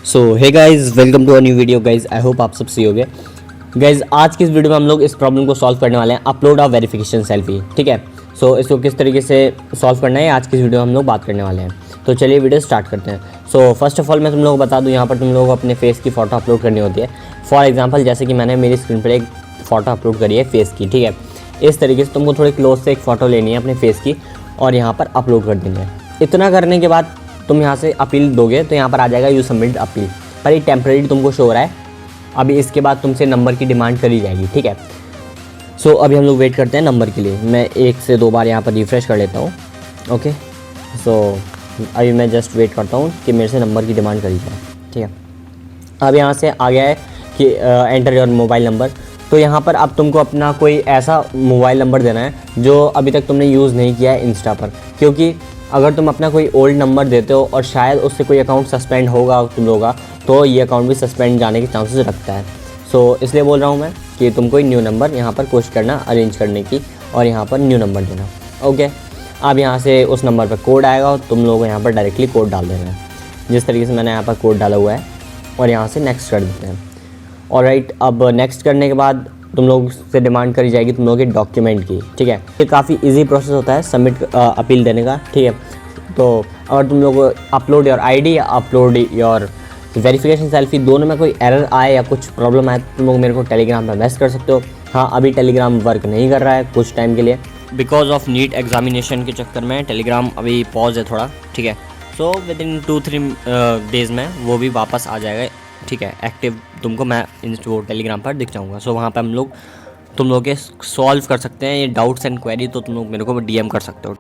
So hey guys, welcome to a new video. Guys I hope आप सब सही हो गए। गाइज आज की इस वीडियो में हम लोग इस प्रॉब्लम को सॉल्व करने वाले हैं, अपलोड ऑफ वेरिफिकेशन सेल्फी। ठीक है, सो इसको किस तरीके से सॉल्व करना है आज की इस वीडियो में हम लोग बात करने वाले हैं। तो चलिए वीडियो स्टार्ट करते हैं। सो फर्स्ट ऑफ ऑल मैं तुम लोगों को बता दूं, यहाँ पर तुम लोगों को अपने फेस की फ़ोटो अपलोड करनी होती है। फॉर एग्जाम्पल जैसे कि मैंने मेरी स्क्रीन पर एक फ़ोटो अपलोड करी है फेस की। ठीक है, इस तरीके से तुमको थोड़ी क्लोज से एक फ़ोटो लेनी है अपने फेस की और यहाँ पर अपलोड कर देनी है। इतना करने के बाद तुम यहाँ से अपील दोगे तो यहाँ पर आ जाएगा यू सबमिट अपील, पर ये टेम्प्रेरी तुमको शो हो रहा है। अभी इसके बाद तुमसे नंबर की डिमांड करी जाएगी। ठीक है, सो अभी हम लोग वेट करते हैं नंबर के लिए। मैं 1 से 2 बार यहाँ पर रिफ़्रेश कर लेता हूँ। ओके, सो अभी मैं जस्ट वेट करता हूँ कि मेरे से नंबर की डिमांड करी जाए। ठीक है, अब यहाँ से आ गया है कि एंटर योर मोबाइल नंबर। तो यहाँ पर अब तुमको अपना कोई ऐसा मोबाइल नंबर देना है जो अभी तक तुमने यूज़ नहीं किया है इंस्टा पर, क्योंकि अगर तुम अपना कोई ओल्ड नंबर देते हो और शायद उससे कोई अकाउंट सस्पेंड होगा तुम लोगों का, तो ये अकाउंट भी सस्पेंड जाने के चांसेस रखता है। सो इसलिए बोल रहा हूँ मैं कि तुम कोई न्यू नंबर यहाँ पर कोशिश करना अरेंज करने की और यहाँ पर न्यू नंबर देना। ओके, अब यहाँ से उस नंबर पर कोड आएगा और तुम लोगों को यहाँ पर डायरेक्टली कोड डाल देना है, जिस तरीके से मैंने यहाँ पर कोड डाला हुआ है, और यहाँ से नेक्स्ट कर देते हैं। और राइट, अब नेक्स्ट करने के बाद तुम लोग से डिमांड करी जाएगी तुम लोगों के डॉक्यूमेंट की। ठीक है, ये काफ़ी इजी प्रोसेस होता है सबमिट अपील देने का। ठीक है, तो अगर तुम लोग अपलोड योर आईडी या अपलोड योर वेरिफिकेशन सेल्फी दोनों में कोई एरर आए या कुछ प्रॉब्लम आए तो तुम लोग मेरे को टेलीग्राम पर मैसेज कर सकते हो। हाँ, अभी टेलीग्राम वर्क नहीं कर रहा है कुछ टाइम के लिए, बिकॉज ऑफ नीट एग्जामिनेशन के चक्कर में टेलीग्राम अभी पॉज है थोड़ा। ठीक है, सो विद इन 2-3 डेज़ में वो भी वापस आ जाएगा। ठीक है, एक्टिव तुमको मैं वो टेलीग्राम पर दिख जाऊँगा। सो वहाँ पर हम लोग तुम लोग के सॉल्व कर सकते हैं ये डाउट्स एंड क्वेरी, तो तुम लोग मेरे को DM कर सकते हो।